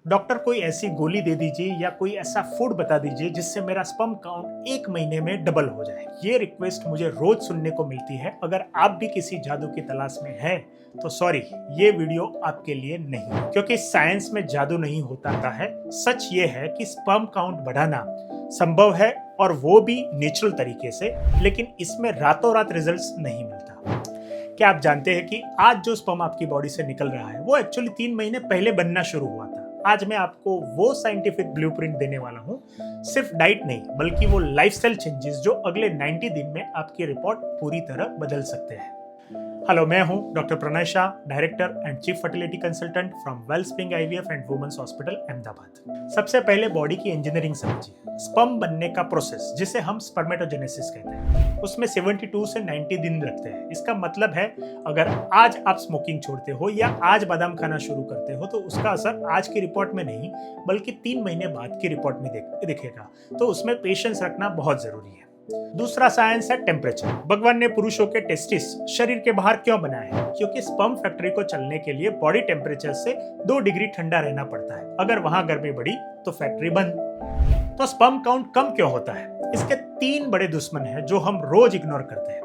Doctor कोई ऐसी गोली दे दीजिए या कोई ऐसा फूड बता दीजिए जिससे मेरा स्पर्म काउंट 1 महीने में डबल हो जाए। ये रिक्वेस्ट मुझे रोज सुनने को मिलती है। अगर आप भी किसी जादू की तलाश में हैं तो सॉरी, ये वीडियो आपके लिए नहीं है, क्योंकि साइंस में जादू नहीं होता है। सच ये है कि स्पर्म काउंट बढ़ाना संभव है और वो भी नेचुरल तरीके से, लेकिन इसमें रातों रात रिजल्ट्स नहीं मिलता। क्या आप जानते हैं कि आज जो स्पर्म आपकी बॉडी से निकल रहा है वो एक्चुअली 3 महीने पहले बनना शुरू हुआ था। आज मैं आपको वो साइंटिफिक ब्लूप्रिंट देने वाला हूँ, सिर्फ डाइट नहीं बल्कि वो लाइफस्टाइल चेंजेस जो अगले 90 दिन में आपकी रिपोर्ट पूरी तरह बदल सकते हैं। हेलो, मैं हूं doctor Pranay Shah, director and chief fertility consultant from Wellspring IVF and women's hospital Ahmedabad. सबसे पहले बॉडी की इंजीनियरिंग समझिए। स्पर्म बनने का प्रोसेस, जिसे हम स्पर्मेटोजेनेसिस कहते हैं, उसमें 72 से 90 दिन लगते हैं। इसका मतलब है अगर आज आप स्मोकिंग छोड़ते हो या आज बादाम खाना शुरू करते हो तो उसका असर आज की रिपोर्ट में नहीं बल्कि 3 महीने बाद की रिपोर्ट में दिखेगा। तो उसमें पेशेंस रखना बहुत जरूरी है। दूसरा साइंस है टेम्परेचर। भगवान ने पुरुषों के टेस्टिस शरीर के बाहर क्यों बनाए हैं? क्योंकि स्पर्म फैक्ट्री को चलने के लिए बॉडी टेम्परेचर से 2 डिग्री ठंडा रहना पड़ता है। अगर वहां गर्मी बढ़ी तो फैक्ट्री बंद। तो स्पर्म काउंट कम क्यों होता है? इसके 3 बड़े दुश्मन हैं जो हम रोज इग्नोर करते हैं।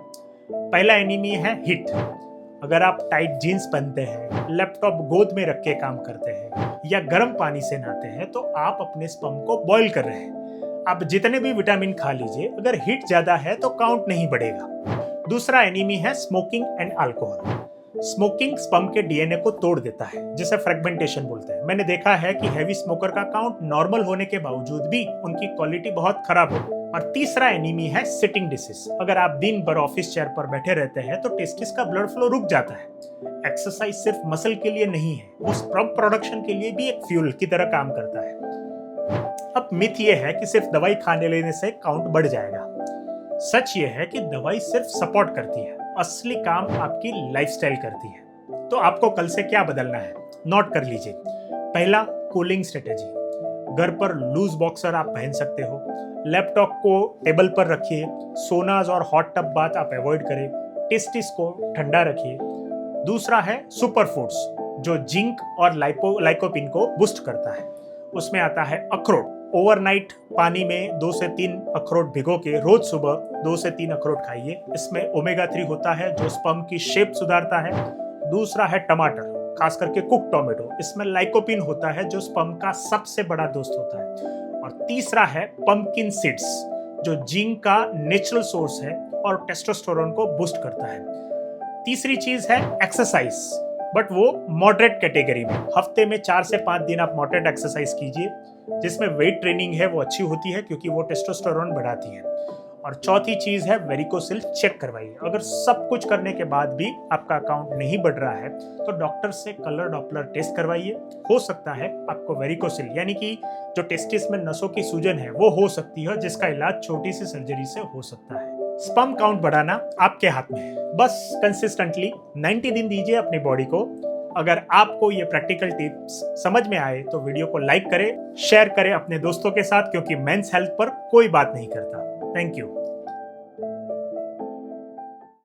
पहला एनिमी है हीट। अगर आप टाइट जीन्स पहनते हैं, लैपटॉप गोद में रख के काम करते हैं या गर्म पानी से नहाते हैं तो आप अपने स्पर्म को बॉईल कर रहे हैं। आप जितने भी विटामिन खा लीजिए, अगर हीट ज्यादा है तो काउंट नहीं बढ़ेगा। दूसरा एनिमी है smoking and alcohol. Smoking sperm के डीएनए को तोड़ देता है, जिसे फ्रेगमेंटेशन बोलते हैं। मैंने देखा है कि हैवी स्मोकर का काउंट नॉर्मल होने के बावजूद भी उनकी क्वालिटी बहुत खराब हो। और तीसरा एनिमी है सिटिंग डिसीज। अगर आप दिन भर ऑफिस चेयर पर बैठे रहते हैं तो टेस्टिस का ब्लड फ्लो रुक जाता है। एक्सरसाइज सिर्फ मसल के लिए नहीं है, वो स्पर्म प्रोडक्शन के लिए भी एक फ्यूल की तरह काम करता है। अब मिथ ये है कि सिर्फ दवाई खाने लेने से काउंट बढ़ जाएगा। सच ये है कि दवाई सिर्फ सपोर्ट करती है, असली काम आपकी लाइफस्टाइल करती है। तो आपको कल से क्या बदलना है, नोट कर लीजिए। पहला, कूलिंग स्ट्रेटेजी। घर पर लूज बॉक्सर आप पहन सकते हो। लैपटॉप को टेबल पर रखिए। सोनाज और हॉट टब बात आप अवॉइड करें। टेस्टिस को ठंडा रखिए। दूसरा है सुपर फूड्स, जो जिंक और लाइकोपिन को बूस्ट करता है। उसमें आता है अखरोट। ओवरनाइट पानी में 2 से 3 अखरोट भिगो के रोज सुबह 2 से 3 अखरोट खाइए। इसमें ओमेगा 3 होता है जो स्पर्म की शेप सुधारता है। दूसरा है टमाटर, खास करके कुक टोमेटो। इसमें लाइकोपिन होता है जो स्पर्म का सबसे बड़ा दोस्त होता है। और तीसरा है पंपकिन सीड्स, जो जिंक का नेचुरल सोर्स है और टेस्टोस्टेरोन को बूस्ट करता है। तीसरी चीज है एक्सरसाइज, बट वो मॉडरेट कैटेगरी में। हफ्ते में 4 से 5 दिन आप मॉडरेट एक्सरसाइज कीजिए, जिसमें वेट ट्रेनिंग है वो अच्छी होती है क्योंकि वो टेस्टोस्टेरोन बढ़ाती है। और चौथी चीज है वेरिकोसिल चेक करवाइए। अगर सब कुछ करने के बाद भी आपका अकाउंट नहीं बढ़ रहा है तो डॉक्टर से कलर डॉपलर टेस्ट करवाइए। हो सकता है आपको वेरिकोसिल यानी कि जो टेस्टिस में नसों की सूजन है वो हो सकती है, जिसका इलाज छोटी सी सर्जरी से हो सकता है। स्पर्म काउंट बढ़ाना आपके हाथ में है। बस कंसिस्टेंटली 90 दिन दीजिए अपनी बॉडी को। अगर आपको ये प्रैक्टिकल टिप्स समझ में आए तो वीडियो को लाइक करें, शेयर करें अपने दोस्तों के साथ, क्योंकि मेंस हेल्थ पर कोई बात नहीं करता। Thank you.